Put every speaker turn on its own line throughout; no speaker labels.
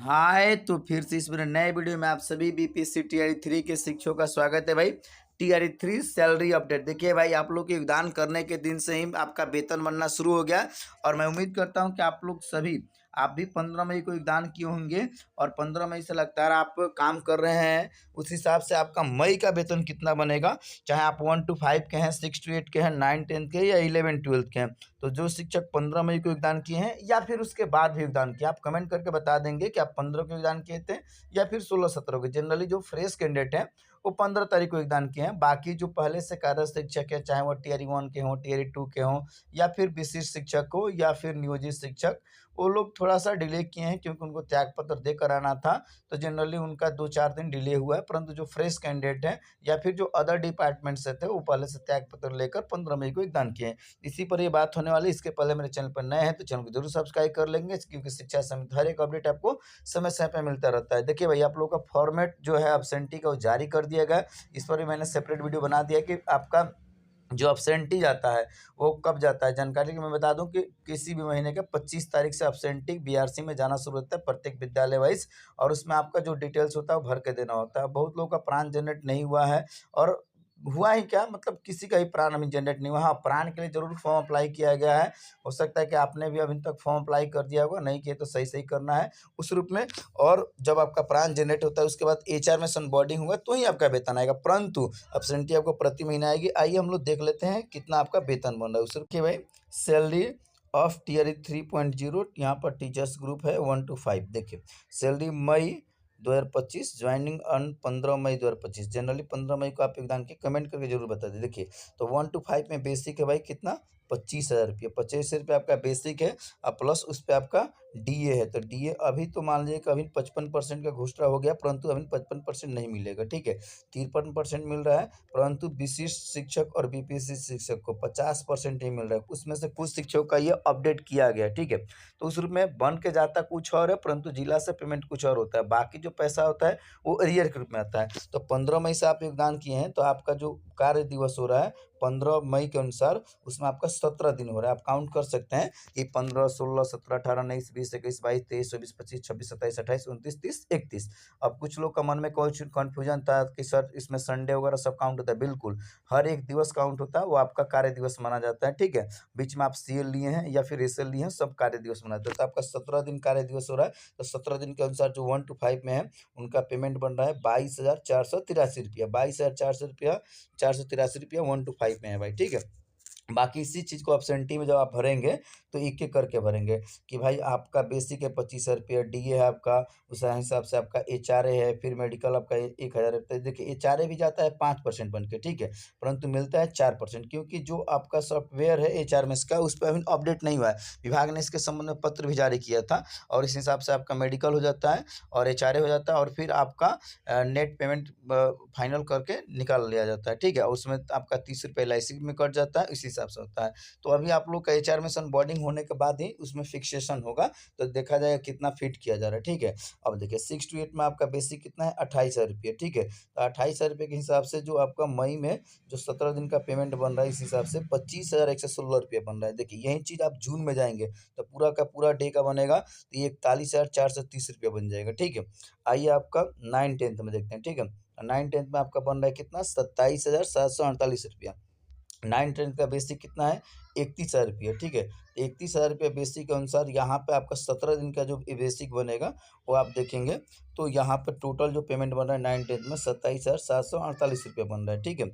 हाय, तो फिर से इस मेरे नए वीडियो में आप सभी बीपीएससी टीआरई 3 के शिक्षकों का स्वागत है भाई। टीआरई 3 सैलरी अपडेट देखिए भाई, आप लोग के योगदान करने के दिन से ही आपका वेतन बनना शुरू हो गया और मैं उम्मीद करता हूं कि आप लोग सभी आप भी 15 मई को योगदान किए होंगे और 15 मई से लगातार आप काम कर रहे हैं। उस हिसाब से आपका मई का वेतन कितना बनेगा, चाहे आप 1 to 5 के हैं, 6 to 8 के हैं, 9 10 के या 11 12 के हैं। तो जो शिक्षक 15 मई को योगदान किए हैं या फिर उसके बाद भी योगदान किया, आप कमेंट करके बता देंगे कि आप 15 को योगदान किए थे या फिर 16-17 को। जनरली जो फ्रेश कैंडिडेट हैं वो 15 तारीख को योगदान किए हैं। बाकी जो पहले से कार्यरत शिक्षक है, चाहे वो टीआरई 1 के हों, टीआरई 2 के हों या फिर विशिष्ट शिक्षक हो या फिर नियोजित शिक्षक, वो लोग थोड़ा सा डिले किए हैं क्योंकि उनको त्याग पत्र देकर आना था। तो जनरली उनका 2-4 दिन डिले हुआ है, परंतु जो फ्रेश कैंडिडेट हैं या फिर जो अदर डिपार्टमेंट से थे वो पहले से त्याग पत्र लेकर 15 मई को योगदान किए हैं। इसी पर ये बात होने वाली है। इसके पहले मेरे चैनल पर नए हैं तो चैनल को जरूर सब्सक्राइब कर लेंगे, क्योंकि शिक्षा संबंधित हर एक अपडेट आपको समय समय पर मिलता रहता है। देखिए भाई, आप लोगों का फॉर्मेट जो है अब्सेंटी का वो जारी कर दिया गया। इस पर भी मैंने सेपरेट वीडियो बना दिया कि आपका जो अब्सेंटी जाता है वो कब जाता है। जानकारी कि मैं बता दूं कि किसी भी महीने के 25 तारीख से अब्सेंटी बीआरसी में जाना शुरू होता है प्रत्येक विद्यालय वाइज, और उसमें आपका जो डिटेल्स होता है वो भर के देना होता है। बहुत लोगों का प्राण जनरेट नहीं हुआ है, और हुआ ही क्या, मतलब किसी का ही प्राण अभी जनरेट नहीं हुआ। हाँ, प्राण के लिए जरूर फॉर्म अप्लाई किया गया है। हो सकता है कि आपने भी अभी तक फॉर्म अप्लाई कर दिया होगा, नहीं किया तो सही सही करना है उस रूप में। और जब आपका प्राण जनरेट होता है उसके बाद एचआर में सनबॉर्डिंग होगा तो ही आपका वेतन आएगा, परंतु अब्सेंटी आपको प्रति महीना आएगी। आइए हम लोग देख लेते हैं कितना आपका वेतन बन रहा है। उसके भाई, सैलरी ऑफ टीआरई 3.0, यहाँ पर टीचर्स ग्रुप है 1 to 5। देखिए, सैलरी मई 2025, ज्वाइनिंग ऑन 15 मई 2025। जनरली 15 मई को आप योगदान के कमेंट करके जरूर बता दें। देखिए, तो 1 to 5 में बेसिक है भाई कितना, 25,000 रुपये। 25,000 आपका बेसिक है और प्लस उस पर आपका डीए है। तो डीए अभी तो मान लीजिए कि अभी 55% का घोषणा हो गया, परंतु अभी 55% नहीं मिलेगा, ठीक है। 53% मिल रहा है, परंतु विशिष्ट शिक्षक और बीपीएससी शिक्षक को 50% ही मिल रहा है। उसमें से कुछ शिक्षकों का ये अपडेट किया गया, ठीक है। तो उस रूप में बन के जाता कुछ और है, परंतु जिला से पेमेंट कुछ और होता है। बाकी जो पैसा होता है वो अरियर के रूप में आता है। तो 15 मई से आप योगदान किए हैं तो आपका जो कार्य दिवस हो रहा है 15 मई के अनुसार, उसमें आपका 17 दिन हो रहा है। आप काउंट कर सकते हैं कि 15 16 17 18 19 20 21 22 23 24 25 26 27 28 29 30 31। अब कुछ लोग का मन में कुछ कन्फ्यूजन था कि सर इसमें संडे वगैरह सब काउंट होता है। बिल्कुल, हर एक दिवस काउंट होता है, वो आपका कार्य दिवस माना जाता है, ठीक है। बीच में आप सीएल लिए हैं या फिर एसएल लिए हैं, सब कार्य दिवस मनाते हैं। तो आपका 17 दिन कार्य दिवस हो रहा है। तो 17 दिन के अनुसार जो 1 to 5 में है उनका पेमेंट बन रहा है 22,483 रुपया। 22,400 रुपया, 483 रुपया 1 to 5 में है भाई, ठीक है। बाकी इसी चीज़ को अब्सेंटी में जब आप भरेंगे तो एक एक करके भरेंगे कि भाई आपका बेसिक है 25,000 रुपया, डीए है आपका, उस हिसाब से आपका एचआरए है, फिर मेडिकल आपका 1,000 रुपये। देखिए, एचआरए भी जाता है 5% बन के, ठीक है, परंतु मिलता है 4%, क्योंकि जो आपका सॉफ्टवेयर है एचआरएमएस का उस पर अभी अपडेट नहीं हुआ है। विभाग ने इसके संबंध में पत्र भी जारी किया था, और इस हिसाब से आपका मेडिकल हो जाता है और एचआरए हो जाता है, और फिर आपका नेट पेमेंट फाइनल करके निकाल लिया जाता है, ठीक है। उसमें आपका 30 रुपये एलआईसी में कट जाता है, इस हिसाब से होता है। तो अभी आप लोग का एचआर में सनबॉर्डिंग होने के बाद ही उसमें फिक्सेशन होगा, तो देखा जाएगा कितना फिट किया जा रहा है, ठीक है। अब देखिए, 6 to 8 में आपका बेसिक कितना है, 28,000 रुपये, ठीक है। तो 28,000 रुपये के हिसाब से जो आपका मई में जो 17 दिन का पेमेंट बन रहा है, इस हिसाब से 25,116 रुपये बन रहा है। देखिए, यही चीज़ आप जून में जाएंगे तो पूरा का पूरा डे का बनेगा, तो ये 41,430 रुपये बन जाएगा, ठीक है। आइए आपका 9 10 में देखते हैं, ठीक है। 9 10 में आपका बन रहा है कितना, 27,748 रुपया। 9 10 का बेसिक कितना है, 31,000 रुपया, ठीक है। 31,000 रुपया बेसिक के अनुसार यहाँ पे आपका 17 दिन का जो बेसिक बनेगा वो आप देखेंगे, तो यहाँ पे टोटल जो पेमेंट बन रहा है 9 10 में 27,748 रुपया बन रहा है, ठीक है।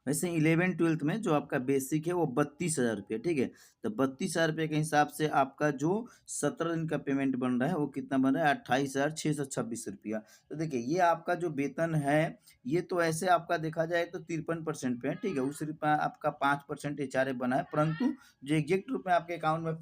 वैसे 11 12 में जो आपका बेसिक है वो 32,000 रुपया, ठीक है। तो 32,000 रुपये के हिसाब से आपका जो 17 दिन का पेमेंट बन रहा है वो कितना बन रहा है, 28,626 रुपया। तो देखिए, ये आपका जो वेतन है ये तो ऐसे आपका देखा जाए तो 53% पे है, ठीक है। उस रुपया आपका 5% एचआरए बना है, परंतु जो एग्जैक्ट रूप में आपके अकाउंट में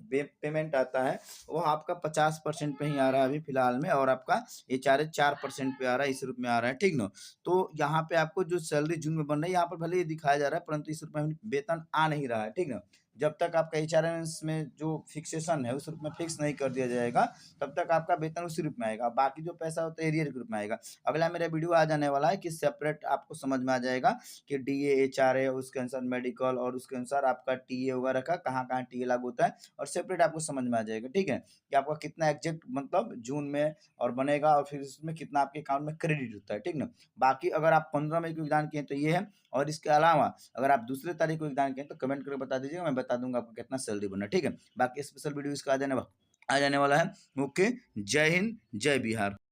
पेमेंट आता है वो आपका 50% पे ही आ रहा है अभी फिलहाल में, और आपका एचआरए 4% पे आ रहा है, इस रूप में आ रहा है, ठीक ना। तो यहाँ पे आपको जो सैलरी जून में बन रही है, यहाँ पर भले ही दिखाया जा रहा है, परंतु इस रुपये में वेतन आ नहीं रहा है, ठीक ना। जब तक आपका एचआरएनएस में जो फिक्सेशन है उस रूप में फिक्स नहीं कर दिया जाएगा, तब तक आपका वेतन उसी रूप में आएगा। बाकी जो पैसा होता है एरियर के रूप में आएगा। अगला मेरा वीडियो आ जाने वाला है कि सेपरेट आपको समझ में आ जाएगा कि डीए, एचआरए, उसके अनुसार मेडिकल और उसके अनुसार आपका टीए वगैरह का कहाँ-कहाँ टीए लागू होता है, और सेपरेट आपको समझ में आ जाएगा, ठीक है? कि आपका कितना एग्जैक्ट मतलब जून में और बनेगा, और फिर इसमें कितना आपके अकाउंट में क्रेडिट होता है, ठीक ना? बाकी अगर आप 15 मई को योगदान किए तो ये है, और इसके अलावा अगर आप दूसरे तारीख को योगदान किए तो कमेंट करके बता दीजिएगा, मैं बता दूंगा आपको कितना सैलरी बना, ठीक है? बाकी स्पेशल वीडियो इसका आ जाने वाला है। ओके, जय हिंद, जय बिहार।